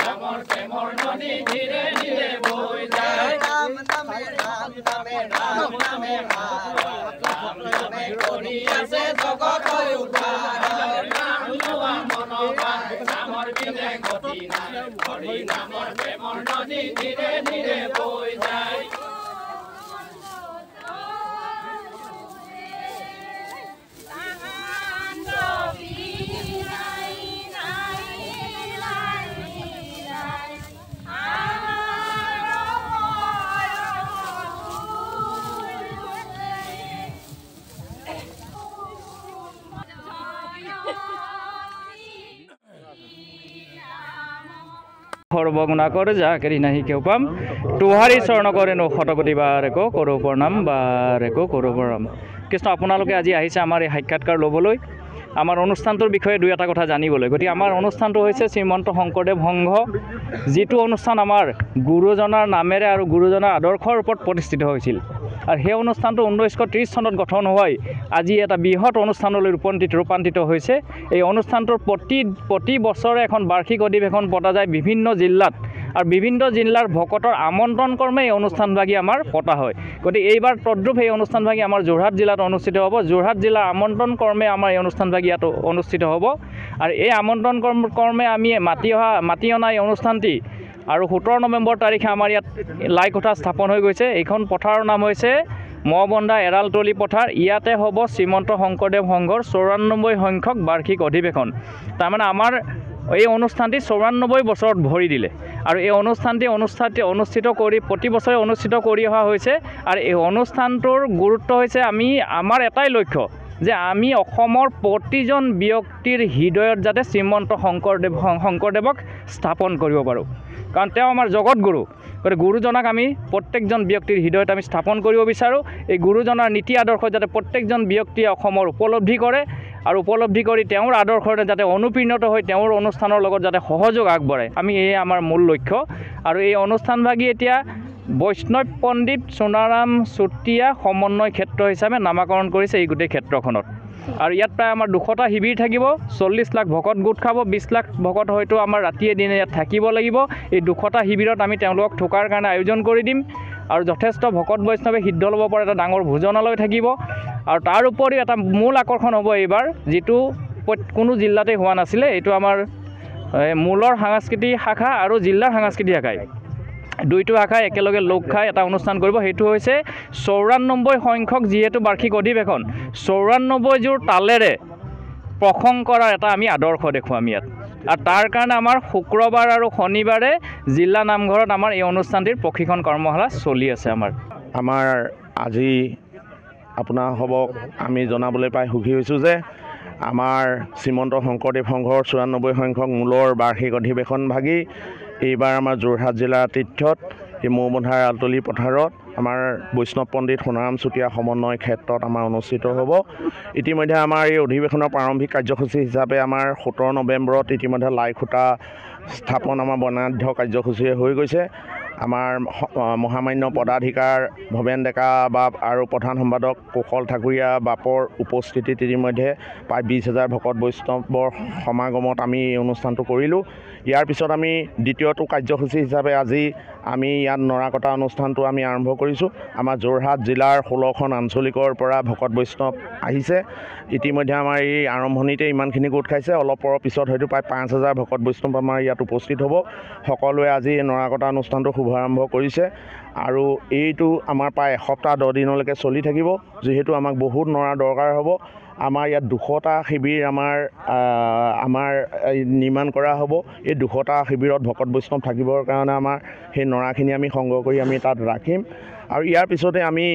নামৰ প্ৰেমৰ নদী ধীৰে ধীৰে বৈ যায় ৰাম নামে ৰাম নামে কৰি আছে জগত উদ্ধাৰ নাম লোৱা মনোবাৰ নামৰ বিনে গতি নাই হৰি নামৰ প্ৰেমৰ নদী ধীৰে ধীৰে বৈ যায় সৰ্বগুণাকৰ যাকেৰি নাহি কেউ পাম তোহাৰি চৰণ কৰে নো শতকোটি বাৰেকো কৰো প্ৰণাম বাৰেকো কৰো প্ৰণাম কৃষ্ণ আপোনালোকে আজি আহিছে আমাৰ এই সাক্ষাৎকাৰ ল'বলৈ আমাৰ অনুষ্ঠানটোৰ বিষয়ে দুই এটা কথা জানিবলৈ গতিকে আমাৰ অনুষ্ঠানটো হৈছে শ্ৰীমন্ত শংকৰদেৱ সংঘ যিটো অনুষ্ঠান আমাৰ গুৰুজনাৰ নামেৰে আৰু গুৰুজনাৰ আদৰ্শৰ ওপৰত প্ৰতিষ্ঠিত হৈছিল আৰু সেই অনুষ্ঠানটো 1930 চনত গঠন হৈ আজি এটা বৃহৎ অনুষ্ঠানলৈ ৰূপান্তৰিত হৈছে এই অনুষ্ঠানটোৰ প্ৰতি বছৰে এখন বাৰ্ষিক অধিৱেশন পতা যায় বিভিন্ন জিলাত আৰু বিভিন্ন জিলাৰ ভকতৰ আমন্ত্ৰণ কৰ্মে এই অনুষ্ঠানভাগী আমাৰ পতা হয় গতিকে এইবাৰ তদ্ৰুপ এই অনুষ্ঠানভাগী আমাৰ যোৰহাট জিলাত অনুষ্ঠিত হ'ব যোৰহাট জিলাৰ আমন্ত্ৰণ কৰ্মে আমাৰ এই অনুষ্ঠানভাগী ইয়াত অনুষ্ঠিত হ'ব আৰু এই আমন্ত্ৰণ কৰ্মে আমি মাতি অনা এই অনুষ্ঠানটি আৰু 17 নৱেম্বৰ তাৰিখে আমাৰ ইয়াত লাইকোঠা স্থাপন হৈ গৈছে এইখন পথাৰৰ নাম হৈছে মবন্দা এৰালতলি পথাৰ ইয়াতে হ'ব শ্ৰীমন্ত শংকৰদেৱ সংঘৰ 94 সংখ্যক বাৰ্ষিক অধিৱেশন তাৰমানে আমাৰ এই অনুষ্ঠানটি 94 বছৰত ভৰি দিলে আৰু এই অনুষ্ঠানটি অনুষ্ঠিত কৰি প্ৰতি বছৰে অনুষ্ঠিত কৰি অহা হৈছে আৰু এই অনুষ্ঠানটোৰ গুৰুত্ব হৈছে আমাৰ এটাই লক্ষ্য যে আমি অসমৰ প্ৰতিজন ব্যক্তিৰ হৃদয়ত যাতে শ্ৰীমন্ত শংকৰদেৱক স্থাপন কৰিব পাৰোঁ কাৰণ তেওঁ আমাৰ জগত গুৰু গতিকে গুৰুজনাক আমি প্ৰত্যেকজন ব্যক্তিৰ হৃদয়ত আমি স্থাপন কৰিব বিচাৰোঁ এই গুৰুজনাৰ নীতি আদৰ্শ যাতে প্ৰত্যেকজন ব্যক্তিয়ে অসমৰ উপলব্ধি কৰে আৰু উপলব্ধি কৰি তেওঁৰ আদৰ্শৰে যাতে অনুপ্ৰীণিত হৈ তেওঁৰ অনুষ্ঠানৰ লগত যাতে সহযোগ আগবঢ়ায় আমি এই আমাৰ মূল লক্ষ্য আৰু এই অনুষ্ঠানভাগী এতিয়া বৈষ্ণৱ পণ্ডিত সোণাৰাম চুতীয়া সমন্বয় ক্ষেত্ৰ হিচাপে নামাকৰণ কৰিছে এই গোটেই ক্ষেত্ৰখনত আৰু ইয়াত প্ৰায় আমাৰ 200টা শিবিৰ থাকিব 40 লাখ ভকত গোট খাব 20 লাখ ভকত হয়তো আমাৰ ৰাতিয়ে দিনে ইয়াত থাকিব লাগিব এই 200টা শিবিৰত আমি তেওঁলোকক থকাৰ কাৰণে আয়োজন কৰি দিম আৰু যথেষ্ট ভকত বৈষ্ণৱে সিদ্ধ ল'ব পৰা এটা ডাঙৰ ভোজনালয় থাকিব আৰু তাৰ উপৰিও এটা মূল আকৰ্ষণ হ'ব এইবাৰ যিটো কোনো জিলাতে হোৱা নাছিলে এইটো আমাৰ মূলৰ সাংস্কৃতিক শাখা আৰু জিলাৰ সাংস্কৃতিক শাখাই দুইটো শাখাই একেলগে লগ খাই এটা অনুষ্ঠান কৰিব সেইটো হৈছে 94 সংখ্যক যিহেতু বাৰ্ষিক অধিৱেশন 94 জোৰ তালেৰে প্ৰসং কৰাৰ এটা আমি আদৰ্শ দেখুৱাম ইয়াত আৰু তাৰ কাৰণে আমাৰ শুক্ৰবাৰ আৰু শনিবাৰে জিলা নামঘৰত আমাৰ এই অনুষ্ঠানটিৰ প্ৰশিক্ষণ কৰ্মশালা চলি আছে আমাৰ আজি আপোনাসবক আমি জনাবলৈ পাই সুখী হৈছোঁ যে আমাৰ শ্ৰীমন্ত শংকৰদেৱ সংঘৰ 94 সংখ্যক মূলৰ বাৰ্ষিক অধিৱেশন ভাগি এইবাৰ আমাৰ যোৰহাট জিলাৰ তীৰ্থত এই মৌবন্ধা এৰালতলি পথাৰত আমাৰ বৈষ্ণৱ পণ্ডিত সোণাৰাম চুতীয়া সমন্বয় ক্ষেত্ৰত আমাৰ অনুষ্ঠিত হ'ব ইতিমধ্যে আমাৰ এই অধিৱেশনৰ প্ৰাৰম্ভিক কাৰ্যসূচী হিচাপে আমাৰ 17 নৱেম্বৰত ইতিমধ্যে লাইখুটা স্থাপন আমাৰ বৰ্ণাঢ্য কাৰ্যসূচীৰে হৈ গৈছে আমাৰ মহামান্য পদাধিকাৰ ভৱেন ডেকা বাপ আৰু প্ৰধান সম্পাদক কুশল ঠাকুৰীয়া বাপৰ উপস্থিতিত ইতিমধ্যে প্ৰায় 20,000 ভকত বৈষ্ণৱৰ সমাগমত আমি এই অনুষ্ঠানটো কৰিলোঁ ইয়াৰ পিছত আমি দ্বিতীয়টো কাৰ্যসূচী হিচাপে আজি আমি ইয়াত নৰাকটা অনুষ্ঠানটো আমি আৰম্ভ কৰিছোঁ আমাৰ যোৰহাট জিলাৰ 16খন আঞ্চলিকৰ পৰা ভকত বৈষ্ণৱ আহিছে ইতিমধ্যে আমাৰ এই আৰম্ভণিতে ইমানখিনি গোট খাইছে অলপ পৰৰ পিছত হয়তো প্ৰায় 5,000 ভকত বৈষ্ণৱ আমাৰ ইয়াত উপস্থিত হ'ব সকলোৱে আজি নৰাকটা অনুষ্ঠানটো শুভাৰম্ভ কৰিছে আৰু এইটো আমাৰ প্ৰায় এসপ্তাহ 10 দিনলৈকে চলি থাকিব যিহেতু আমাক বহুত নৰা দৰকাৰ হ'ব আমাৰ ইয়াত 200টা শিবিৰ আমাৰ নিৰ্মাণ কৰা হ'ব এই 200টা শিবিৰত ভকত বৈষ্ণৱ থাকিবৰ কাৰণে আমাৰ সেই নৰাখিনি আমি সংগ্ৰহ কৰি আমি তাত ৰাখিম আৰু ইয়াৰ পিছতে আমি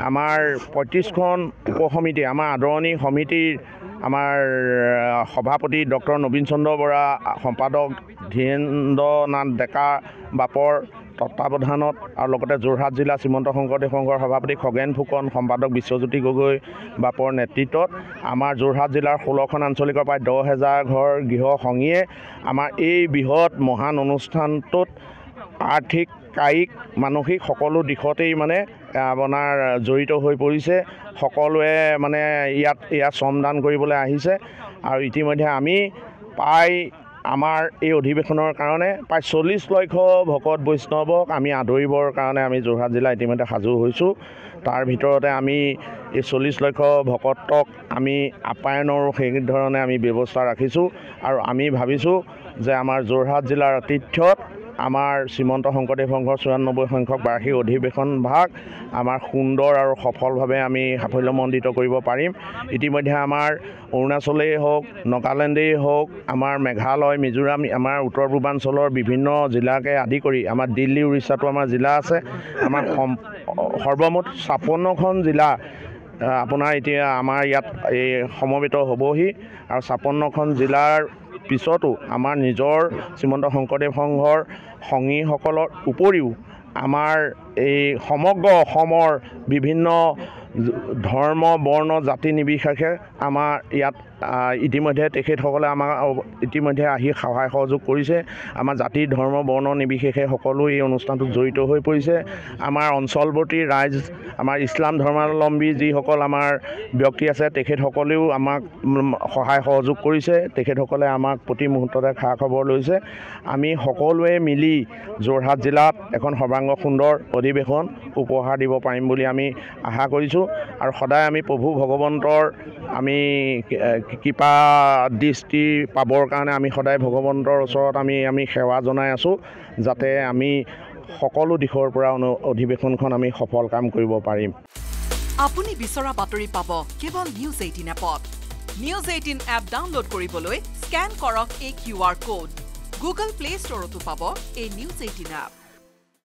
আমাৰ 35খন উপসমিতি আমাৰ আদৰণি সমিতিৰ আমাৰ সভাপতি ডক্টৰ নবীন চন্দ্ৰ বৰা সম্পাদক ধীৰেন্দ্ৰনাথ ডেকা বাপৰ তত্ত্বাৱধানত আৰু লগতে যোৰহাট জিলা শ্ৰীমন্ত শংকৰদেৱ সংঘৰ সভাপতি খগেন ফুকন সম্পাদক বিশ্বজ্যোতি গগৈ বাপৰ নেতৃত্বত আমাৰ যোৰহাট জিলাৰ 16খন আঞ্চলিকৰ প্ৰায় 10,000 ঘৰ গৃহ সংগীয়ে আমাৰ এই বৃহৎ মহান অনুষ্ঠানটোত আৰ্থিক কায়িক মানসিক সকলো দিশতেই মানে আপোনাৰ জড়িত হৈ পৰিছে সকলোৱে মানে ইয়াত শ্ৰমদান কৰিবলৈ আহিছে আৰু ইতিমধ্যে আমি প্ৰায় আমাৰ এই অধিৱেশনৰ কাৰণে প্ৰায় 40 লক্ষ ভকত বৈষ্ণৱক আমি আদৰিবৰ কাৰণে আমি যোৰহাট জিলা ইতিমধ্যে সাজু হৈছোঁ। তাৰ ভিতৰতে আমি এই 40 লক্ষ ভকতক আমি আপ্যায়নৰো সেইধৰণে আমি ব্যৱস্থা ৰাখিছোঁ আৰু আমি ভাবিছোঁ যে আমাৰ যোৰহাট জিলাৰ আতিথ্যত আমাৰ শ্ৰীমন্ত শংকৰদেৱ সংঘৰ 94 সংখ্যক বাৰ্ষিক অধিৱেশন ভাগ আমাৰ সুন্দৰ আৰু সফলভাৱে আমি সাফল্যমণ্ডিত কৰিব পাৰিম। ইতিমধ্যে আমাৰ অৰুণাচলেই হওক, নাগালেণ্ডেই হওক, আমাৰ মেঘালয়, মিজোৰাম, আমাৰ উত্তৰ পূৰ্বাঞ্চলৰ বিভিন্ন জিলাকে আদি কৰি আমাৰ দিল্লী, উৰিষ্যাতো আমাৰ জিলা আছে। আমাৰ সৰ্বমুঠ 56খন জিলা আপোনাৰ এতিয়া আমাৰ ইয়াত এই সমবেত হ'বহি আৰু 56খন জিলাৰ পিছতো আমাৰ নিজৰ শ্ৰীমন্ত শংকৰদেৱ সংঘৰ সংগীসকলৰ উপৰিও আমাৰ এই সমগ্ৰ অসমৰ বিভিন্ন ধৰ্ম, বৰ্ণ, জাতি নিৰ্বিশেষে আমাৰ ইয়াত ইতিমধ্যে তেখেতসকলে আমাক ইতিমধ্যে আহি সহায় সহযোগ কৰিছে। আমাৰ জাতি, ধৰ্ম, বৰ্ণ নিৰ্বিশেষে সকলো এই অনুষ্ঠানটোত জড়িত হৈ পৰিছে। আমাৰ অঞ্চলৱৰ্তী ৰাইজ, আমাৰ ইছলাম ধৰ্মাৱলম্বী যিসকল আমাৰ ব্যক্তি আছে তেখেতসকলেও আমাক সহায় সহযোগ কৰিছে। তেখেতসকলে আমাক প্ৰতি মুহূৰ্ততে খা খবৰ লৈছে। আমি সকলোৱে মিলি যোৰহাট জিলাত এখন সৰ্বাংগ সুন্দৰ অধিৱেশন উপহাৰ দিব পাৰিম বুলি আমি আশা কৰিছোঁ আৰু সদায় আমি প্ৰভু ভগৱন্তৰ আমি কৃপা দৃষ্টি পাবৰ কাৰণে আমি সদায় ভগৱন্তৰ ওচৰত আমি সেৱা জনাই আছোঁ যাতে আমি সকলো দিশৰ পৰা অধিৱেশনখন আমি সফল কাম কৰিব পাৰিম। আপুনি বিচৰা বাতৰি পাব কেৱল নিউজ 18 এপত। নিউজ 18 এপ ডাউনলোড কৰিবলৈ স্কেন কৰক এই QR কোড। গুগল প্লে ষ্টৰতো পাব এই নিউজ 18 এপ।